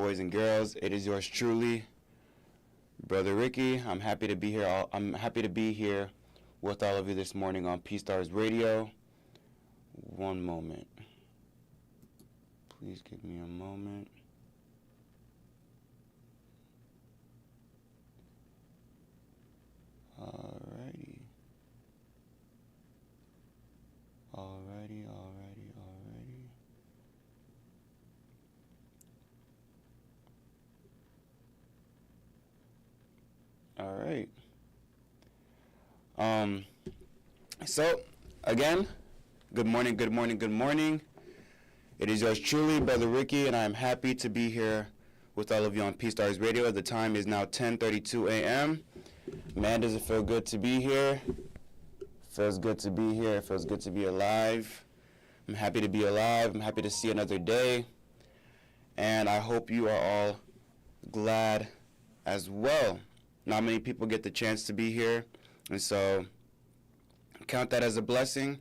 boys and girls? It is yours truly, Brother Ricky. I'm happy to be here. I'm happy to be here with all of you this morning on Pstars Radio. One moment. Please give me a moment. Alrighty. All right. So again, good morning. It is yours truly, Brother Ricky, and I am happy to be here with all of you on Pstars Radio. The time is now 10:32 a.m. Man, does it feel good to be here? Feels good to be here. It feels good to be alive. I'm happy to be alive. I'm happy to see another day. And I hope you are all glad as well. Not many people get the chance to be here. And so count that as a blessing.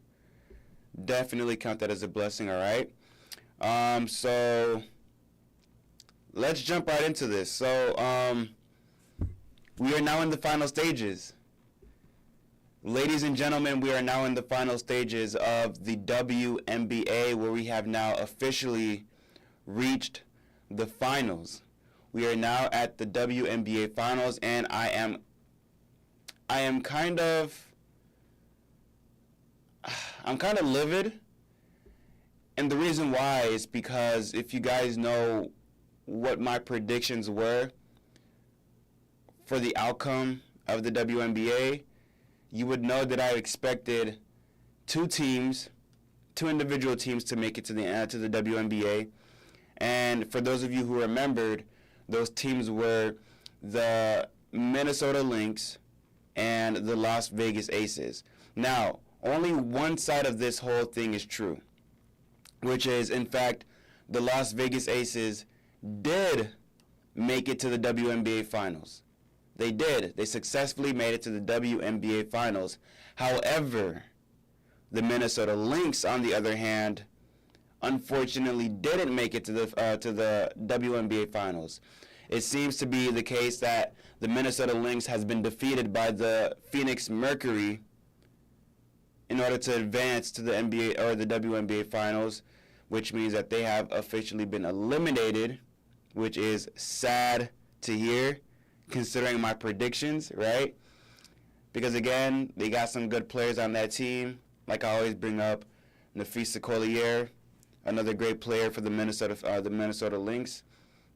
Definitely count that as a blessing, all right? So let's jump right into this. So we are now in the final stages. Ladies and gentlemen, we are now in the final stages of the WNBA, where we have now officially reached the finals. We are now at the WNBA finals, and I am kind of livid. And the reason why is because if you guys know what my predictions were for the outcome of the WNBA, you would know that I expected two individual teams to make it to the WNBA. And for those of you who remembered, those teams were the Minnesota Lynx and the Las Vegas Aces. Now, only one side of this whole thing is true, which is, in fact, the Las Vegas Aces did make it to the WNBA Finals. They did. They successfully made it to the WNBA Finals. However, the Minnesota Lynx, on the other hand, unfortunately didn't make it to the WNBA Finals. It seems to be the case that the Minnesota Lynx has been defeated by the Phoenix Mercury in order to advance to the NBA or the WNBA Finals, which means that they have officially been eliminated, which is sad to hear, considering my predictions, right? Because again, they got some good players on that team. Like I always bring up, Nafisa Collier, another great player for the Minnesota Lynx.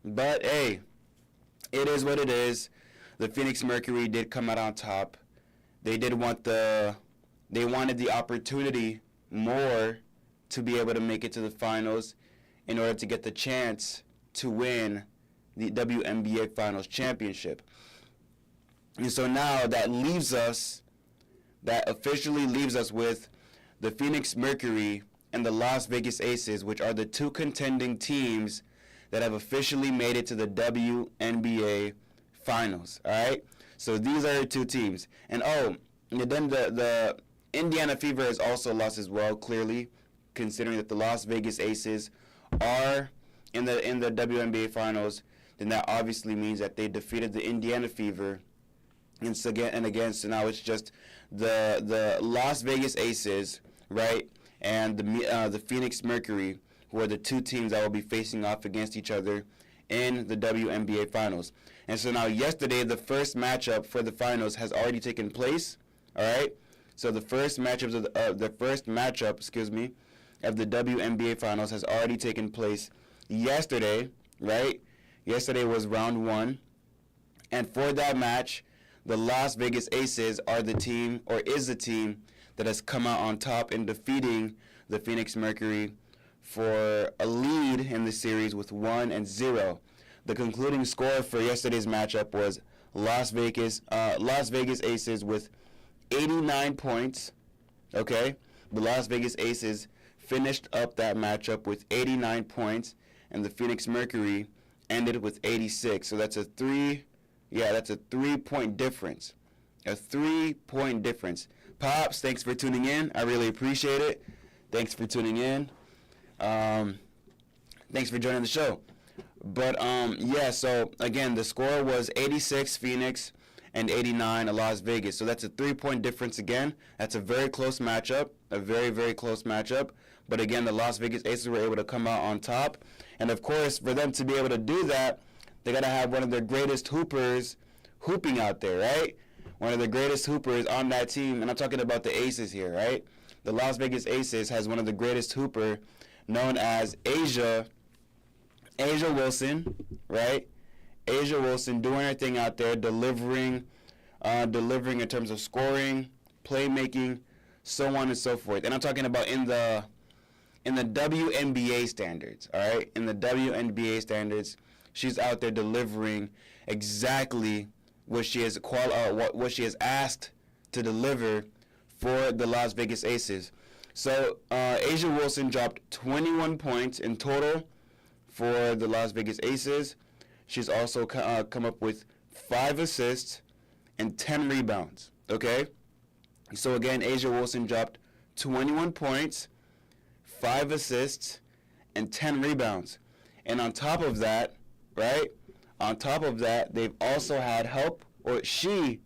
But hey, it is what it is. The Phoenix Mercury did come out on top. They wanted the opportunity more to be able to make it to the finals in order to get the chance to win the WNBA Finals championship. And so now that officially leaves us with the Phoenix Mercury and the Las Vegas Aces, which are the two contending teams that have officially made it to the WNBA Finals. All right? So these are the two teams. And then the Indiana Fever has also lost as well, clearly, considering that the Las Vegas Aces are in the WNBA Finals. Then that obviously means that they defeated the Indiana Fever. And so now it's just the Las Vegas Aces, right, and the Phoenix Mercury, who are the two teams that will be facing off against each other in the WNBA Finals. And so now yesterday, the first matchup for the finals has already taken place. All right. So the first matchup of the WNBA Finals has already taken place yesterday. Right. Yesterday was round one, and for that match, the Las Vegas Aces is the team that has come out on top in defeating the Phoenix Mercury for a lead in the series with 1-0. The concluding score for yesterday's matchup was Las Vegas Aces with 89 points. Okay, the Las Vegas Aces finished up that matchup with 89 points, and the Phoenix Mercury ended with 86. So that's a 3-point difference. A 3-point difference. Pops, thanks for tuning in. I really appreciate it. Thanks for tuning in. Thanks for joining the show. But yeah, so again, the score was 86 Phoenix and 89 Las Vegas. So that's a 3-point difference again. That's a very close matchup, a very, very close matchup. But again, the Las Vegas Aces were able to come out on top. And of course, for them to be able to do that, they got to have one of their greatest hoopers hooping out there, right? One of the greatest hoopers on that team. And I'm talking about the Aces here, right? The Las Vegas Aces has one of the greatest hooper known as A'ja Wilson, right? A'ja Wilson doing her thing out there, delivering in terms of scoring, playmaking, so on and so forth. And I'm talking about in the WNBA standards, all right? In the WNBA standards, she's out there delivering exactly what she has what she has asked to deliver for the Las Vegas Aces. So A'ja Wilson dropped 21 points in total for the Las Vegas Aces. She's also come up with 5 assists and 10 rebounds, okay? So again, A'ja Wilson dropped 21 points, 5 assists, and 10 rebounds. And on top of that, right, on top of that, they've also had help, or she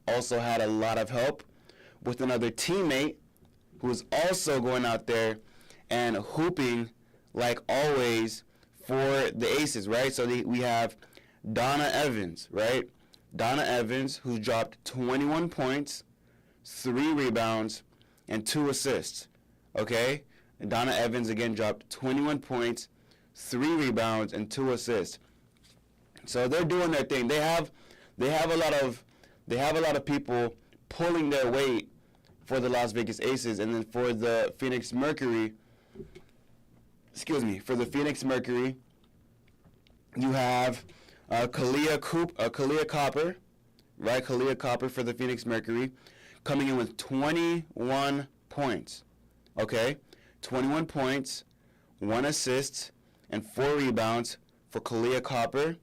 also had a lot of help with another teammate who's also going out there and hooping like always for the Aces, right? So we have Donna Evans, right? Donna Evans, who dropped 21 points, 3 rebounds, and 2 assists, okay? And Donna Evans, again, dropped 21 points, 3 rebounds, and 2 assists. So they're doing their thing. They have a lot of people pulling their weight for the Las Vegas Aces, and then for the Phoenix Mercury, for the Phoenix Mercury, you have Kalia Copper, right? Kalia Copper for the Phoenix Mercury, coming in with 21 points, okay? 21 points, 1 assist, and 4 rebounds for Kalia Copper.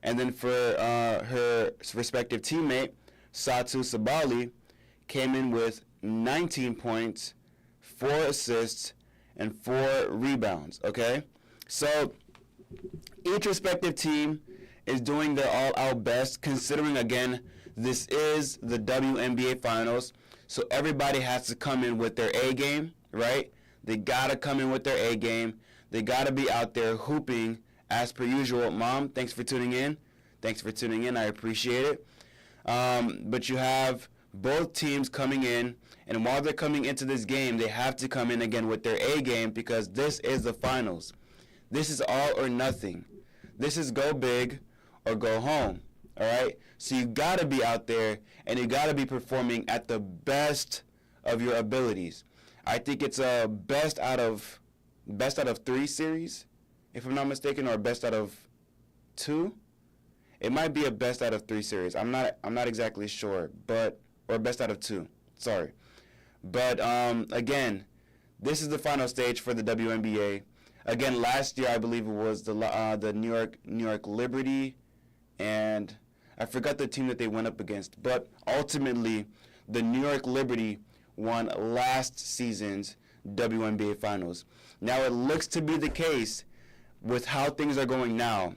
And then for her respective teammate, Satu Sabali, came in with 19 points, 4 assists, and 4 rebounds, okay? So each respective team is doing their all-out best, considering, again, this is the WNBA Finals, so everybody has to come in with their A game, right? They got to come in with their A game. They got to be out there hooping as per usual. Mom, thanks for tuning in. Thanks for tuning in. I appreciate it. But you have both teams coming in, and while they're coming into this game, they have to come in again with their A game because this is the finals. This is all or nothing. This is go big or go home, all right? So you got to be out there, and you got to be performing at the best of your abilities. I think it's a best out of 3 series, if I'm not mistaken, or best out of 2. It might be a best out of 3 series. I'm not exactly sure, or best out of 2. Sorry. But again, this is the final stage for the WNBA. Again, last year I believe it was the New York Liberty, and I forgot the team that they went up against. But ultimately, the New York Liberty won last season's WNBA Finals. Now it looks to be the case with how things are going now.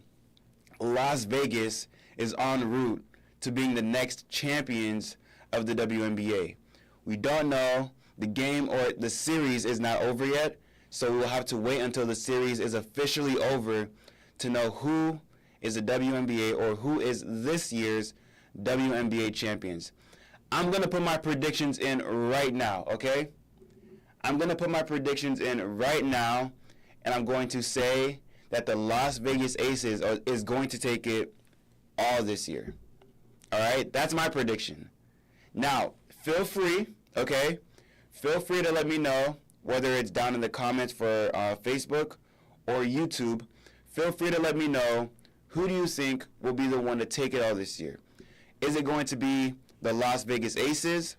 Las Vegas is en route to being the next champions of the WNBA. We don't know. The game or the series is not over yet, so we'll have to wait until the series is officially over to know who is the WNBA or who is this year's WNBA champions. I'm going to put my predictions in right now, okay? I'm going to put my predictions in right now, and I'm going to say that the Las Vegas Aces is going to take it all this year. All right? That's my prediction. Now, feel free, okay? Feel free to let me know, whether it's down in the comments for Facebook or YouTube. Feel free to let me know, who do you think will be the one to take it all this year? Is it going to be the Las Vegas Aces,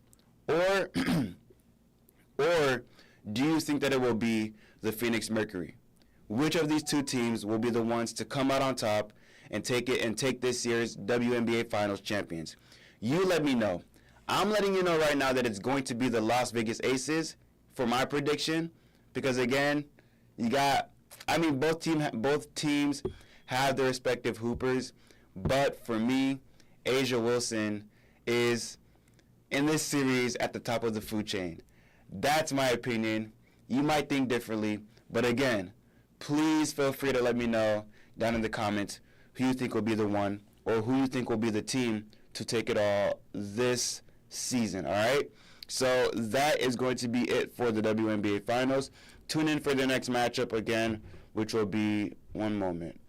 or or do you think that it will be the Phoenix Mercury? Which of these two teams will be the ones to come out on top and take this year's WNBA Finals champions? You let me know. I'm letting you know right now that it's going to be the Las Vegas Aces for my prediction, because again, both teams have their respective hoopers. But for me, A'ja Wilson is, in this series, at the top of the food chain. That's my opinion. You might think differently. But again, please feel free to let me know down in the comments who you think will be the one, or who you think will be the team to take it all this season, all right? So that is going to be it for the WNBA Finals. Tune in for the next matchup again, which will be one moment.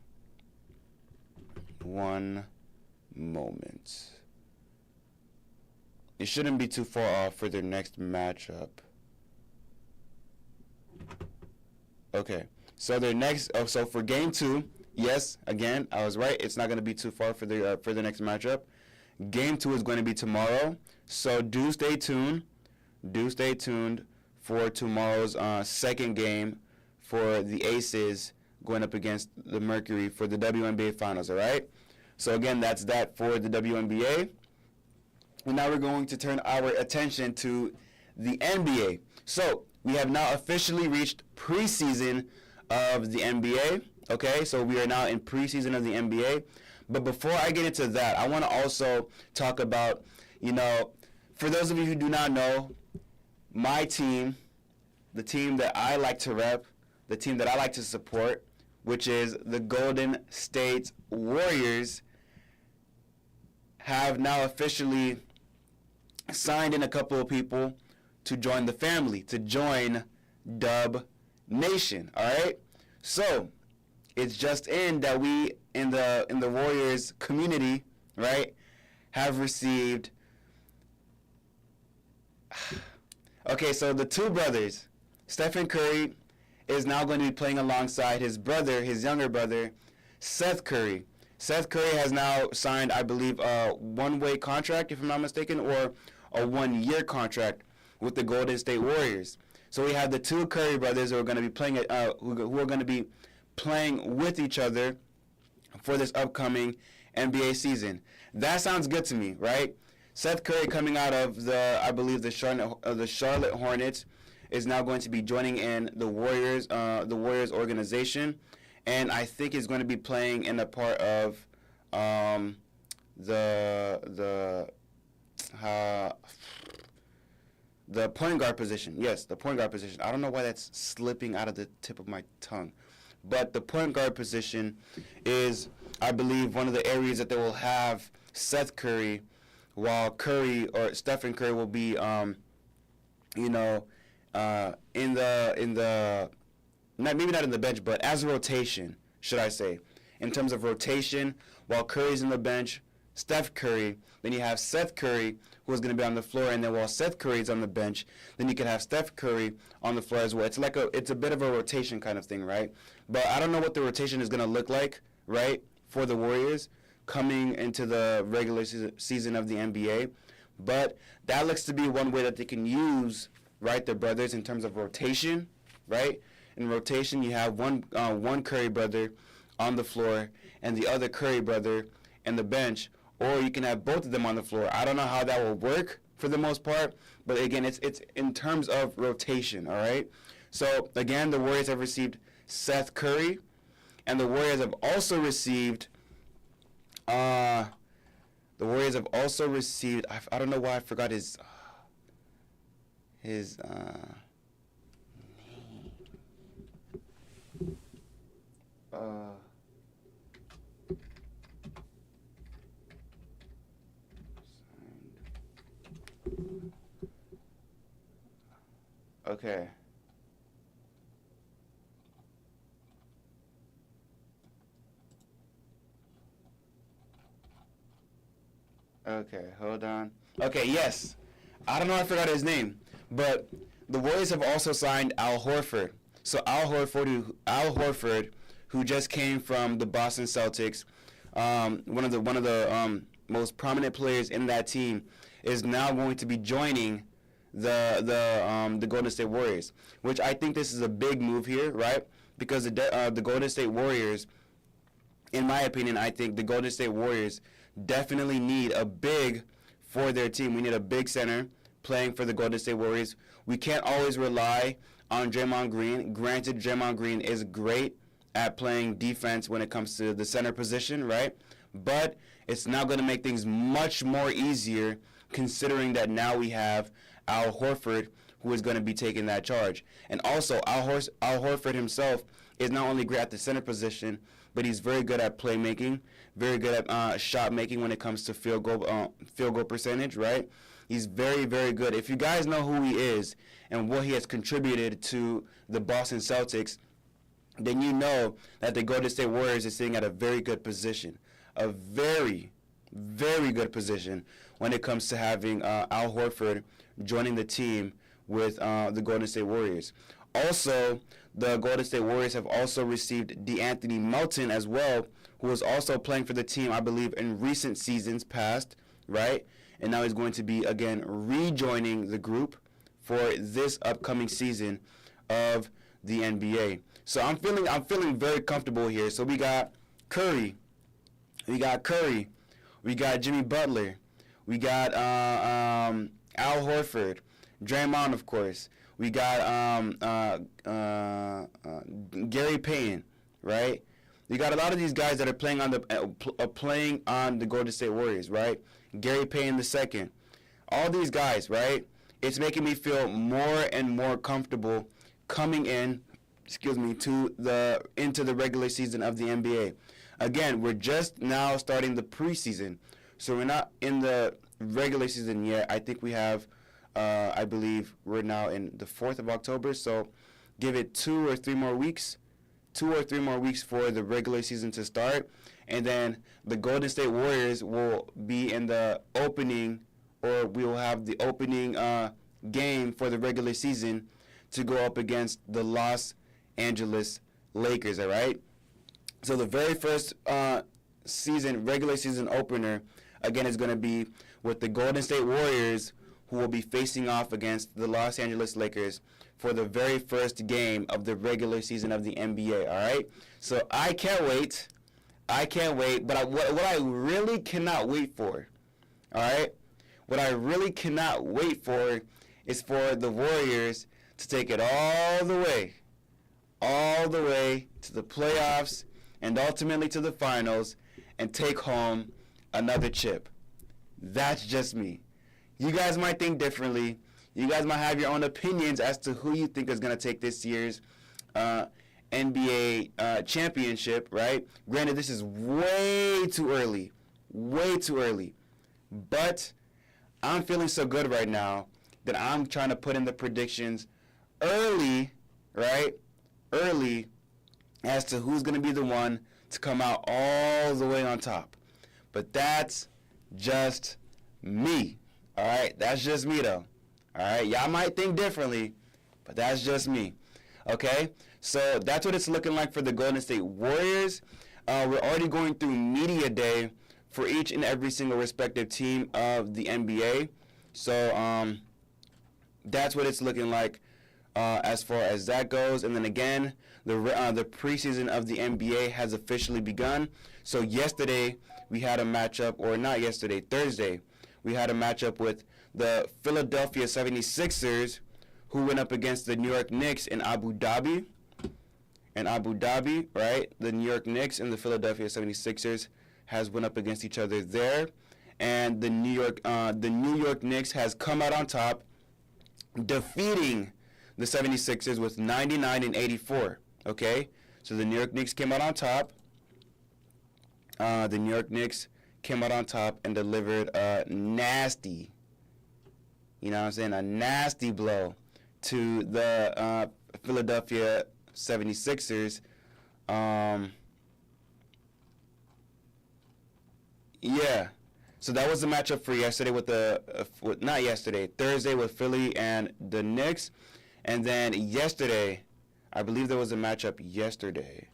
It shouldn't be too far off for their next matchup. Okay, so their next, so for game 2, yes, again, I was right. It's not going to be too far for the next matchup. Game 2 is going to be tomorrow, so do stay tuned. Do stay tuned for tomorrow's second game for the Aces going up against the Mercury for the WNBA Finals, all right? So again, that's that for the WNBA. And now we're going to turn our attention to the NBA. So we have now officially reached preseason of the NBA, okay? So we are now in preseason of the NBA. But before I get into that, I want to also talk about, for those of you who do not know, my team, the team that I like to rep, the team that I like to support, which is the Golden State Warriors, have now officially signed in a couple of people to join the family, to join Dub Nation, all right? So it's just in that we, in the Warriors community, right, have received... Okay, so the two brothers, Stephen Curry is now going to be playing alongside his brother, his younger brother, Seth Curry. Seth Curry has now signed, I believe, a one-way contract, if I'm not mistaken, or a one-year contract with the Golden State Warriors. So we have the two Curry brothers who are going to be playing, who are going to be playing with each other for this upcoming NBA season. That sounds good to me, right? Seth Curry, coming out of the Charlotte Hornets, is now going to be joining in the Warriors organization, and I think is going to be playing in a part of the point guard position. Yes, the point guard position. I don't know why that's slipping out of the tip of my tongue, but the point guard position is, I believe, one of the areas that they will have Seth Curry, while Curry or Stephen Curry will be, maybe not in the bench, but as a rotation, should I say, in terms of rotation, while Curry's in the bench, Steph Curry, then you have Seth Curry, who is going to be on the floor, and then while Seth Curry's on the bench, then you can have Steph Curry on the floor as well. It's a bit of a rotation kind of thing, right? But I don't know what the rotation is going to look like, right, for the Warriors coming into the regular season of the NBA. But that looks to be one way that they can use, right, their brothers in terms of rotation, right? In rotation, you have one Curry brother on the floor and the other Curry brother in the bench, or you can have both of them on the floor. I don't know how that will work for the most part, but again, it's in terms of rotation, all right? So again, the Warriors have received Seth Curry, and the Warriors have also received I don't know why I forgot his name. Okay. Okay, hold on. Okay, yes. I don't know, I forgot his name. But the Warriors have also signed Al Horford. So Al Horford, who just came from the Boston Celtics, one of the most prominent players in that team, is now going to be joining the Golden State Warriors, which I think this is a big move here, right? Because the Golden State Warriors, in my opinion, I think the Golden State Warriors definitely need a big for their team. We need a big center playing for the Golden State Warriors. We can't always rely on Draymond Green. Granted, Draymond Green is great, at playing defense when it comes to the center position, right? But it's now going to make things much more easier considering that now we have Al Horford who is going to be taking that charge. And also, Al Horford himself is not only great at the center position, but he's very good at playmaking, very good at shot making when it comes to field goal percentage, right? He's very, very good. If you guys know who he is and what he has contributed to the Boston Celtics, then you know that the Golden State Warriors is sitting at a very good position, a very, very good position when it comes to having Al Horford joining the team with the Golden State Warriors. Also, the Golden State Warriors have also received DeAnthony Melton as well, who was also playing for the team, I believe, in recent seasons past, right? And now he's going to be, again, rejoining the group for this upcoming season of the NBA. So I'm feeling very comfortable here. So we got Curry, we got Jimmy Butler, we got Al Horford, Draymond, of course. We got Gary Payton, right? You got a lot of these guys that are playing on the Golden State Warriors, right? Gary Payton II. All these guys, right? It's making me feel more and more comfortable coming in, into the regular season of the NBA. Again, we're just now starting the preseason, so we're not in the regular season yet. I think we have, I believe we're now in the 4th of October, so give it 2 or 3 more weeks for the regular season to start, and then the Golden State Warriors will be in the opening, or we will have the opening game for the regular season to go up against the Los Angeles Lakers, all right? So the very first regular season opener, again, is going to be with the Golden State Warriors, who will be facing off against the Los Angeles Lakers for the very first game of the regular season of the NBA, all right? So I can't wait, but what I really cannot wait for, all right? What I really cannot wait for is for the Warriors to take it all the way to the playoffs and ultimately to the finals and take home another chip. That's just me. You guys might think differently. You guys might have your own opinions as to who you think is going to take this year's NBA championship, right? Granted, this is way too early. But I'm feeling so good right now that I'm trying to put in the predictions early, right? Early as to who's going to be the one to come out all the way on top. But that's just me. All right? That's just me, though. All right? Y'all might think differently, but that's just me. Okay? So that's what it's looking like for the Golden State Warriors. We're already going through Media Day for each and every single respective team of the NBA. So that's what it's looking like as far as that goes. And then again, the preseason of the NBA has officially begun. So yesterday we had a matchup, or not yesterday, Thursday, we had a matchup with the Philadelphia 76ers, who went up against the New York Knicks in Abu Dhabi. Right? The New York Knicks and the Philadelphia 76ers has went up against each other there. And the New York Knicks has come out on top, defeating the 76ers with 99-84. Okay? So the New York Knicks came out on top. The New York Knicks came out on top and delivered a nasty, a nasty blow to the Philadelphia 76ers. Yeah. So that was the matchup for yesterday Thursday with Philly and the Knicks. And then yesterday, I believe there was a matchup yesterday,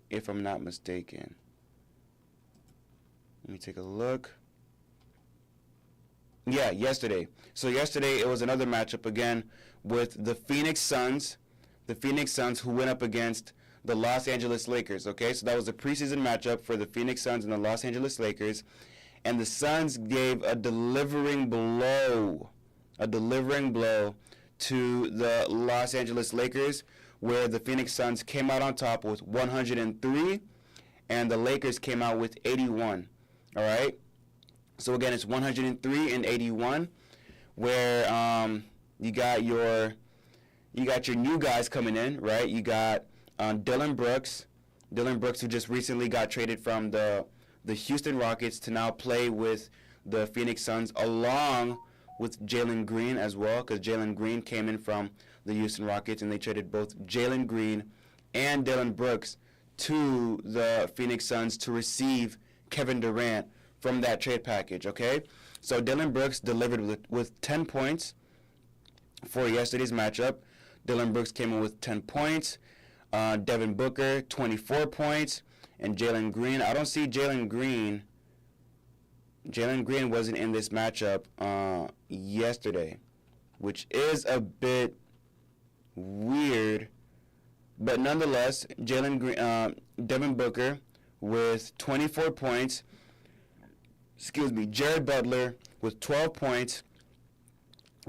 if I'm not mistaken. Let me take a look. Yeah, yesterday. So yesterday it was another matchup again with the Phoenix Suns. The Phoenix Suns, who went up against the Los Angeles Lakers. Okay, so that was a preseason matchup for the Phoenix Suns and the Los Angeles Lakers. And the Suns gave a delivering blow to the Los Angeles Lakers where the Phoenix Suns came out on top with 103, and the Lakers came out with 81. All right? So, again, it's 103 and 81, where you got your new guys coming in, right? You got Dillon Brooks, who just recently got traded from the Houston Rockets to now play with the Phoenix Suns, along with Jalen Green as well, because Jalen Green came in from the Houston Rockets, and they traded both Jalen Green and Dillon Brooks to the Phoenix Suns to receive Kevin Durant from that trade package, okay? So Dillon Brooks delivered with 10 points for yesterday's matchup. Dillon Brooks came in with 10 points. Devin Booker, 24 points. And Jalen Green, I don't see Jalen Green. Jalen Green wasn't in this matchup yesterday, which is a bit weird. But nonetheless, Devin Booker with 24 points. Jared Butler with 12 points.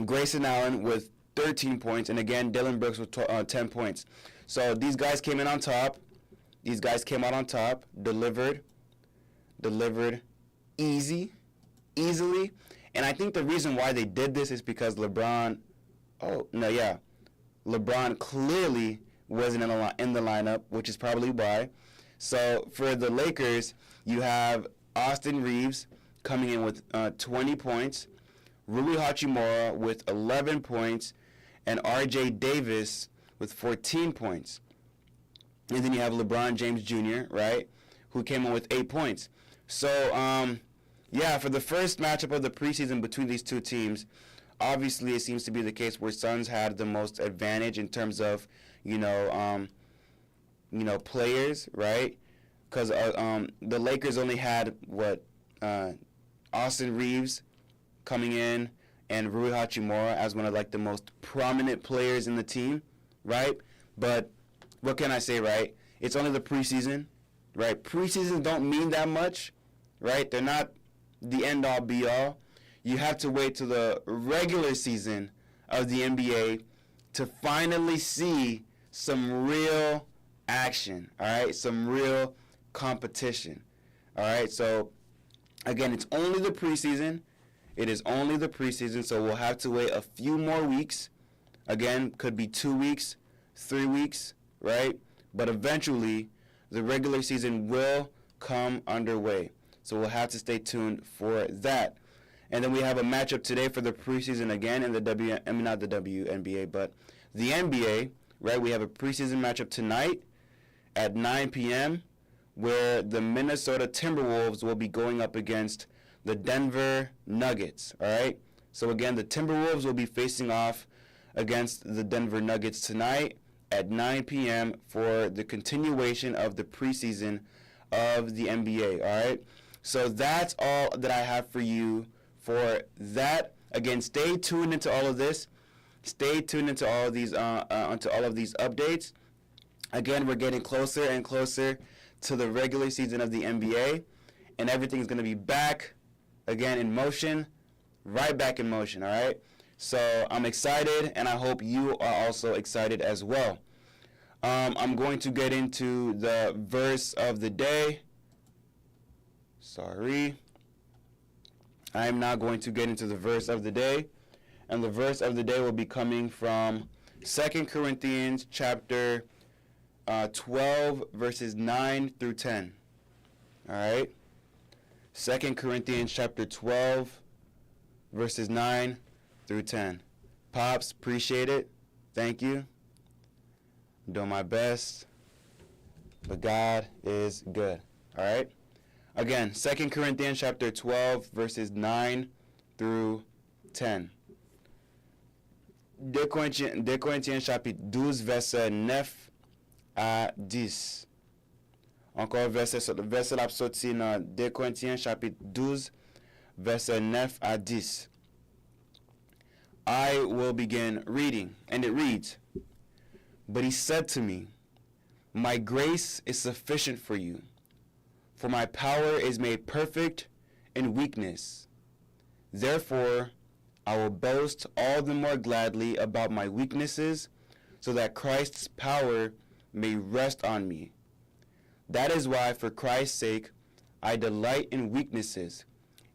Grayson Allen with 13 points. And again, Dillon Brooks with 10 points. So these guys came in on top. These guys came out on top, delivered easily. And I think the reason why they did this is because LeBron clearly wasn't in the lineup, which is probably why. So for the Lakers, you have Austin Reeves coming in with 20 points, Rui Hachimura with 11 points, and R.J. Davis with 14 points. And then you have LeBron James Jr., right, who came in with 8 points. So, for the first matchup of the preseason between these two teams, obviously it seems to be the case where Suns had the most advantage in terms of, players, right? Because the Lakers only had, Austin Reeves coming in and Rui Hachimura as one of, the most prominent players in the team, right? But what can I say, right? It's only the preseason, right? Preseasons don't mean that much, right? They're not the end-all, be-all. You have to wait till the regular season of the NBA to finally see some real action, all right? Some real competition, all right? So, again, it's only the preseason. It is only the preseason, so we'll have to wait a few more weeks. Again, could be 2 weeks, 3 weeks, right? But eventually, the regular season will come underway. So we'll have to stay tuned for that. And then we have a matchup today for the preseason again in the not the WNBA, but the NBA, right? We have a preseason matchup tonight at 9 p.m. where the Minnesota Timberwolves will be going up against the Denver Nuggets, all right? So again, the Timberwolves will be facing off against the Denver Nuggets tonight at 9 p.m. for the continuation of the preseason of the NBA, all right? So that's all that I have for you for that. Again, stay tuned into all of this. Stay tuned into all of these updates. Again, we're getting closer and closer to the regular season of the NBA, and everything's going to be back again in motion, right back in motion, all right? So I'm excited, and I hope you are also excited as well. I'm going to get into the verse of the day. I am now going to get into the verse of the day, and the verse of the day will be coming from 2 Corinthians chapter 12, verses 9 through 10. All right? 2 Corinthians chapter 12, verses 9 through 10. Pops, appreciate it. Thank you. I'm doing my best, but God is good. All right? Again, 2 Corinthians chapter 12, verses 9 through 10. 2 Corinthiens chapitre 12, verset 9 à 10. Encore verset la sorti dans 2 Corinthiens chapitre 12, verset 9 à 10. I will begin reading, and it reads, "But he said to me, my grace is sufficient for you, for my power is made perfect in weakness. Therefore, I will boast all the more gladly about my weaknesses, so that Christ's power may rest on me. That is why, for Christ's sake, I delight in weaknesses,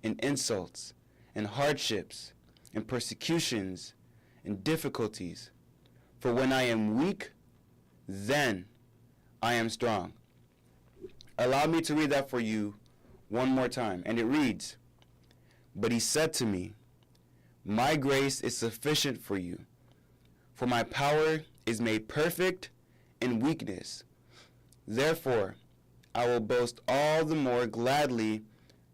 in insults, in hardships, in persecutions, in difficulties. For when I am weak, then I am strong. Allow me to read that for you one more time. And it reads, "But he said to me, my grace is sufficient for you, for my power is made perfect in weakness. Therefore, I will boast all the more gladly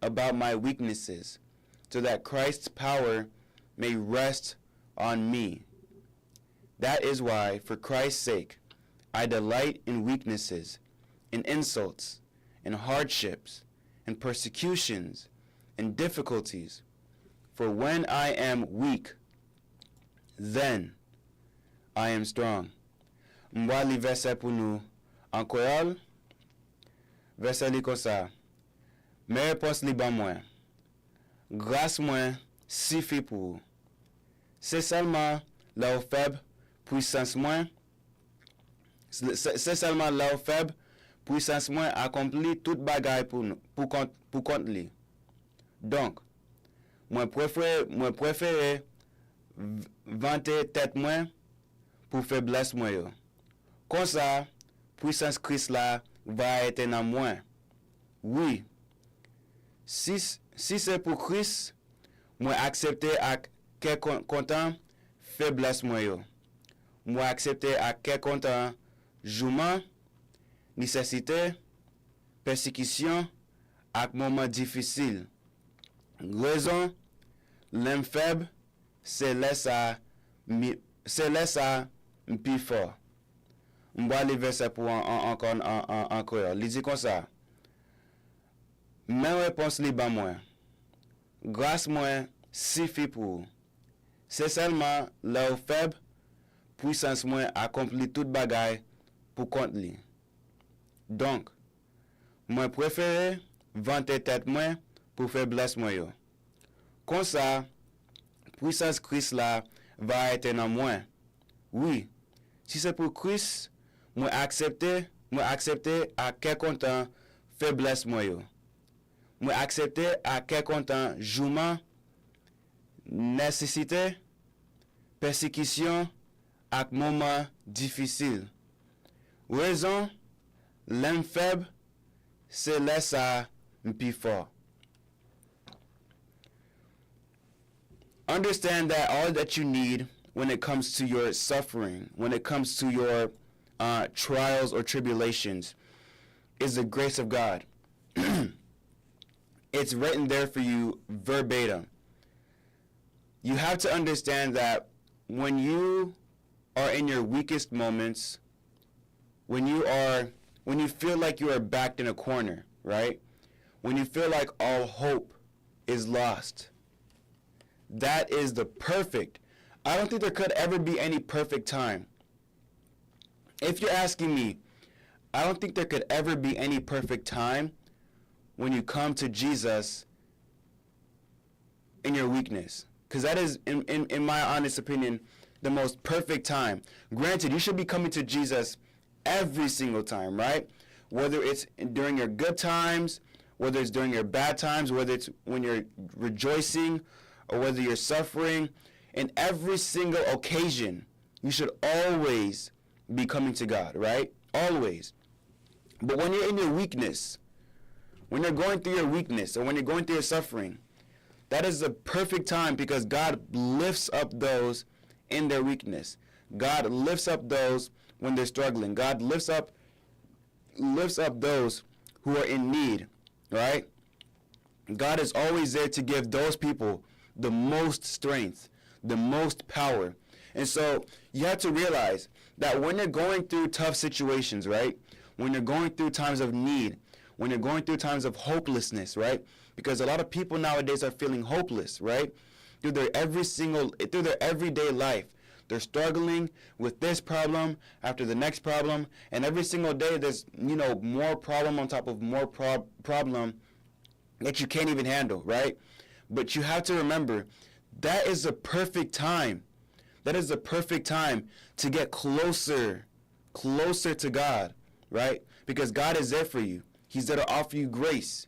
about my weaknesses, so that Christ's power may rest on me. That is why, for Christ's sake, I delight in weaknesses, in insults, in hardships, in persecutions, in difficulties. For when I am weak, then I am strong." M'bois li verset pour nous en créole. Verset li comme ça. Mais réponse li ban moi. Grâce moi suffit pour vous. C'est seulement là où faible puissance moi. C'est seulement là où faible puissance moi accomplit toute bagaille pour compte li. Donc, moi préfère vanter tête moi pour faiblesse moi yo. Comme ça, puissance Christ là va être dans moi. Oui. Si c'est pour Christ, moi accepter à quel content faiblesse moi yo. Moi accepter à quel content jouma, nécessité, persécution, ak moment difficile. Raison, l'homme faible, c'est laisse à plus fort. On va les versets pour encore. Il dit comme ça. Même réponse li ban moi. Grâce moi suffit pour. C'est seulement là où faible, puissance moi accomplit toute bagaille pour compte li. Donc, moi préfère vanter tête moi pour faiblesse moi yo. Comme ça, puissance Christ là va être dans moi. Oui, si c'est pour Christ, moi accepter à quel content faiblesse moi yo. Moi accepter à quel content jouma, nécessité, persécution, à moment difficile. Raison, l'homme faible, c'est laisse à plus fort. Understand that all that you need when it comes to your suffering, when it comes to your trials or tribulations, is the grace of God. It's written there for you verbatim. You have to understand that when you are in your weakest moments, when you feel like you are backed in a corner, right? When you feel like all hope is lost, that is the perfect. I don't think there could ever be any perfect time. If you're asking me, I don't think there could ever be any perfect time when you come to Jesus in your weakness. Because that is, in my honest opinion, the most perfect time. Granted, you should be coming to Jesus every single time, right? Whether it's during your good times, whether it's during your bad times, whether it's when you're rejoicing, or whether you're suffering, in every single occasion, you should always be coming to God, right? Always. But when you're in your weakness, when you're going through your weakness, or when you're going through your suffering, that is the perfect time because God lifts up those in their weakness. God lifts up those when they're struggling. God lifts up those who are in need, right? God is always there to give those people the most strength, the most power. And so you have to realize that when you're going through tough situations, right? When you're going through times of need, when you're going through times of hopelessness, right? Because a lot of people nowadays are feeling hopeless, right? Through their everyday life. They're struggling with this problem after the next problem, and every single day there's, more problem on top of more problem that you can't even handle, right? But you have to remember, that is the perfect time. That is the perfect time to get closer to God, right? Because God is there for you. He's there to offer you grace.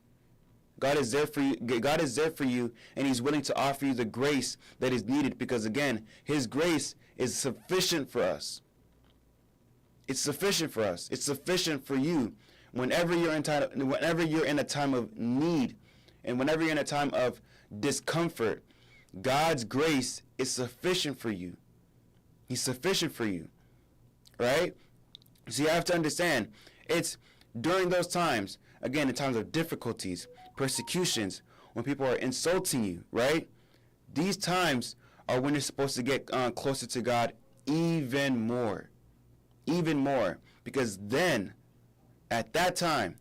God is there for you. God is there for you, and He's willing to offer you the grace that is needed, because again, His grace is sufficient for us. It's sufficient for us. It's sufficient for you whenever you're in a time of need, and whenever you're in a time of discomfort. God's grace is sufficient for you. He's sufficient for you, right? So you have to understand, it's during those times, again, in times of difficulties, persecutions, when people are insulting you, right? These times are when you're supposed to get closer to God even more, because then, at that time,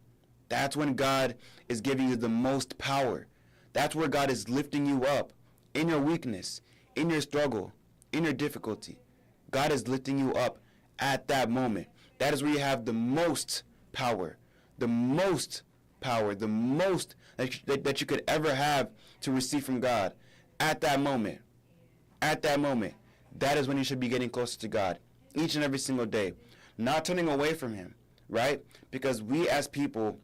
that's when God is giving you the most power. That's where God is lifting you up in your weakness, in your struggle, in your difficulty. God is lifting you up at that moment. That is where you have the most power, the most that you could ever have to receive from God. At that moment, that is when you should be getting closer to God each and every single day, not turning away from Him, right? Because we as people,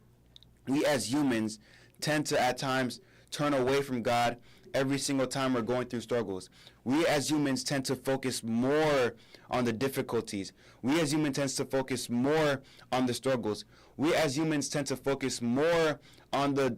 we as humans, tend to at times turn away from God every single time we're going through struggles. We as humans tend to focus more on the difficulties. We as humans tend to focus more on the struggles. We as humans tend to focus more on the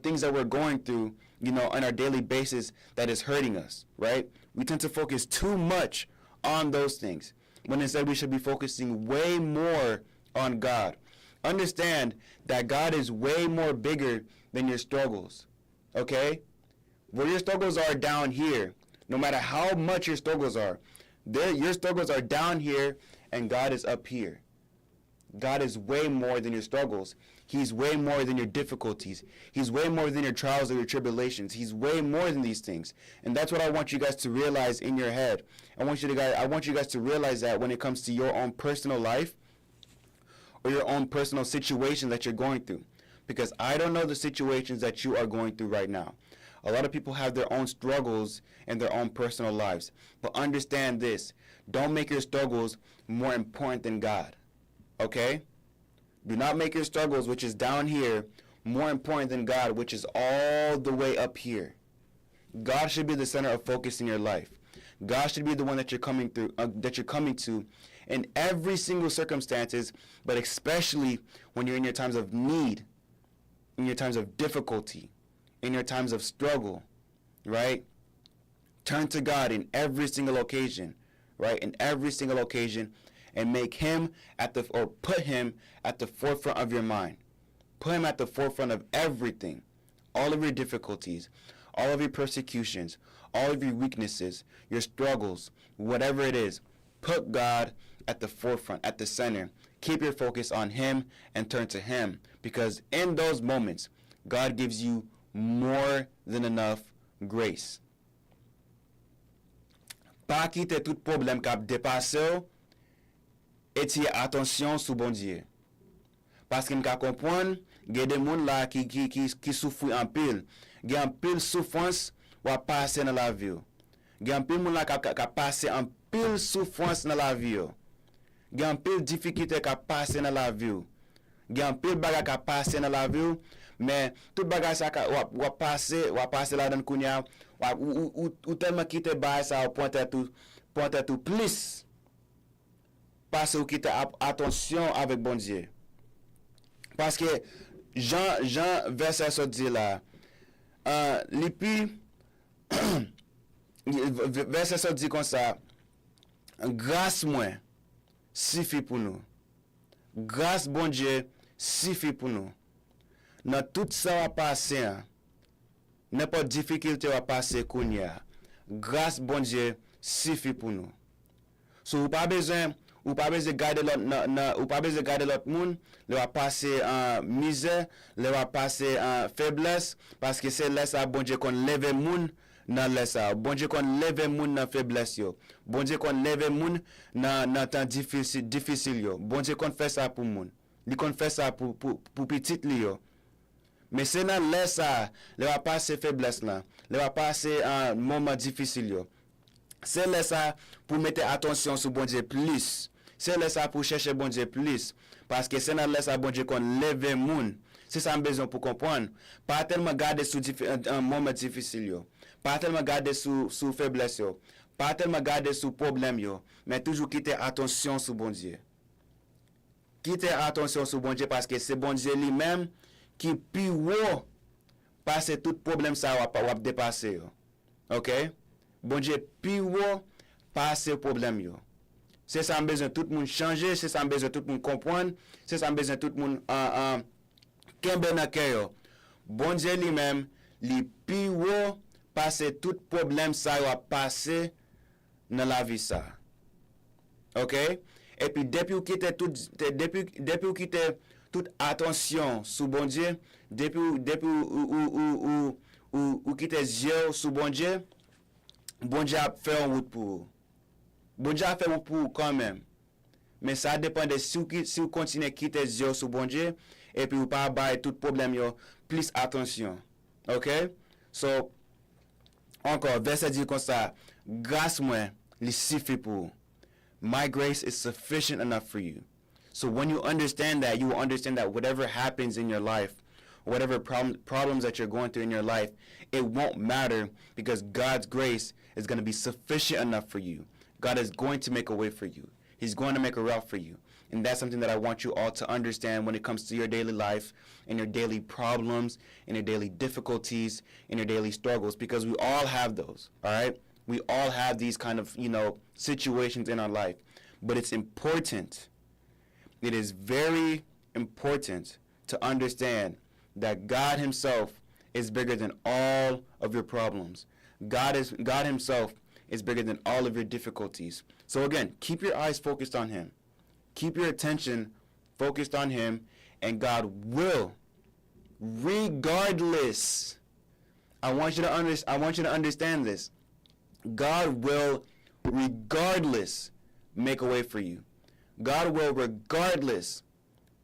things that we're going through, on our daily basis that is hurting us, right? We tend to focus too much on those things, when instead we should be focusing way more on God. Understand that God is way more bigger than your struggles, okay? Where your struggles are down here, no matter how much your struggles are, your struggles are down here and God is up here. God is way more than your struggles. He's way more than your difficulties. He's way more than your trials or your tribulations. He's way more than these things. And that's what I want you guys to realize in your head. I want you guys to realize that when it comes to your own personal life or your own personal situation that you're going through. Because I don't know the situations that you are going through right now. A lot of people have their own struggles in their own personal lives. But understand this. Don't make your struggles more important than God. Okay? Do not make your struggles, which is down here, more important than God, which is all the way up here. God should be the center of focus in your life. God should be the one that you're coming to in every single circumstances, but especially when you're in your times of need, in your times of difficulty, in your times of struggle, right? Turn to God in every single occasion, right? In every single occasion, and make Him put Him at the forefront of your mind. Put Him at the forefront of everything, all of your difficulties, all of your persecutions, all of your weaknesses, your struggles, whatever it is. Put God at the forefront, at the center. Keep your focus on Him and turn to Him, because in those moments, God gives you more than enough grace. Pa kite tout problème k'ap dépassé ou, etiye attention sou bon Dieu. Parce que m'ka comprendre, gen de moun la qui souffre en pile. Gen en pile souffrance ou passe dans la vie. Gen en pile moun la ka passe en pile souffrance dans la vie. Gen en pile difficulté ka passe dans la vie. Gen en pile bagay ka passe dans la vie, mais tout bagay sa ka ou passe la dan kounya ou tellement quitte bagay sa ou pointe tout plus. Parce ou quitte attention avec bon Dieu. Parce que Jean verset ça dit là, verset ça dit comme ça, grâce moi suffit pour nous. Grâce bon Dieu suffit pour nous. Dans tout ça va passer, n'importe difficulté va passer kounya. Grâce bon Dieu suffit pour nous. So ou pas besoin garder l'autre monde, le va passer en misère, le va passer en faiblesse, parce que c'est là ça bon Dieu qu'on lève monde dans là ça. Bon Dieu qu'on lève monde dans faiblesse yo. Bon Dieu qu'on lève monde dans temps difficile yo. Bon Dieu qu'on fait ça pour monde. Il qu'on fait ça pour petit li yo. Mais c'est dans là ça, le va passer faiblesse là. Le va passer un moment difficile yo. C'est là ça pour mettre attention sur bon Dieu plus. C'est là ça pour chercher bon Dieu plus. Parce que c'est là ça bon Dieu qu'on lève moun. C'est ça besoin pour comprendre. Pas tellement garder sous un moment difficile yo. Pas tellement garder sous faiblesse yo. Pas tellement garder sous problème yo. Mais toujours quitter attention sur bon Dieu. Quitter attention sur bon Dieu parce que c'est bon Dieu lui-même qui plus haut passe tout problème ça va dépasser yo. OK? Bon Dieu plus haut passe problème yo. C'est ça besoin tout le monde changer, c'est ça besoin tout le monde comprendre, c'est ça besoin tout le monde kembe nan kè yo. Bon Dieu lui-même, li pi wo passe tout problème ça va passer dans la vie ça. OK? Et puis depuis ou quitte toute attention sous bon Dieu, depuis ou quitte yeux sous bon Dieu a fait en route pour. Bon Dieu a fait en route pour quand même. Mais ça dépend de si vous continuez à quitter yeux sous bon Dieu et puis vous pas bailler tout problème yo, plus attention. OK? So encore verset dit comme ça, grâce moi li suffit pour. My grace is sufficient enough for you. So when you understand that, you will understand that whatever happens in your life, whatever problems that you're going through in your life, it won't matter because God's grace is going to be sufficient enough for you. God is going to make a way for you. He's going to make a route for you. And that's something that I want you all to understand when it comes to your daily life and your daily problems and your daily difficulties and your daily struggles, because we all have those, all right? We all have these kind of, situations in our life. But it's important, it is very important to understand that God himself is bigger than all of your problems. God himself is bigger than all of your difficulties. So again, keep your eyes focused on him. Keep your attention focused on him, and God will, regardless, I want you to understand this. God will regardless make a way for you. God will regardless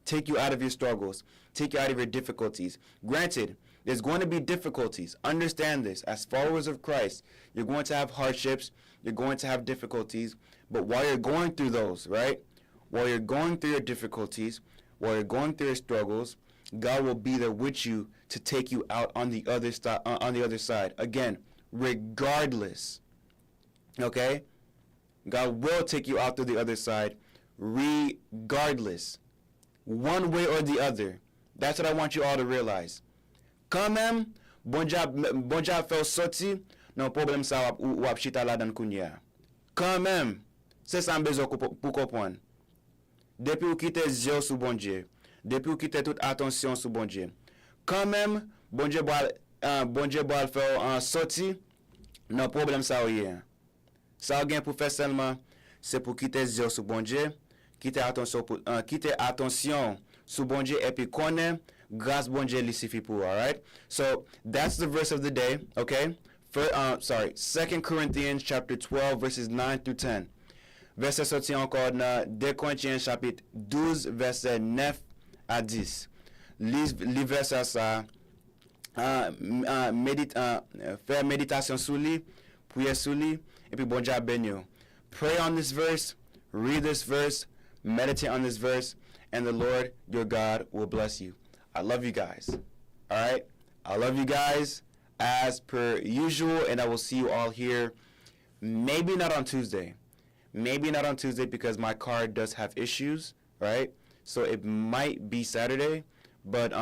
take you out of your struggles, take you out of your difficulties. Granted, there's going to be difficulties. Understand this. As followers of Christ, you're going to have hardships, you're going to have difficulties, but while you're going through those, right? While you're going through your difficulties, while you're going through your struggles, God will be there with you to take you out on the other side. Again, regardless. Okay? God will take you out to the other side regardless. One way or the other. That's what I want you all to realize. Quand même, bon job fait sorti, non problème ça ou chita la dan kounya. Quand même, c'est ça besoin pour comprendre. Depuis ou quitte yeux sous bon Dieu, depuis ou quitte toute attention sous bon Dieu. Quand même, bon Dieu va faire sorti, non problème ça ou rien. Ça ou bien pour faire seulement, c'est pour quitter yeux sous bon Dieu, quitter attention sous bon Dieu et puis connaître grâce bon Dieu lui suffit pour, all right? So that's the verse of the day, okay? 2 Corinthians chapter 12 verses 9 through 10. Verset sorti encore dans 2 Corinthiens chapitre 12 verset 9 à 10. Lis verset ça, faire méditation sur lui, prier sur lui, et puis bon Dieu bénir. Pray on this verse, read this verse, meditate on this verse, and the Lord your God will bless you. I love you guys. All right? I love you guys as per usual, and I will see you all here. Maybe not on Tuesday. Maybe not on Tuesday because my car does have issues, right? So it might be Saturday. But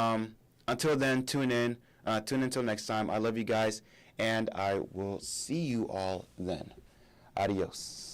until then, tune in. Tune in until next time. I love you guys, and I will see you all then. Adios.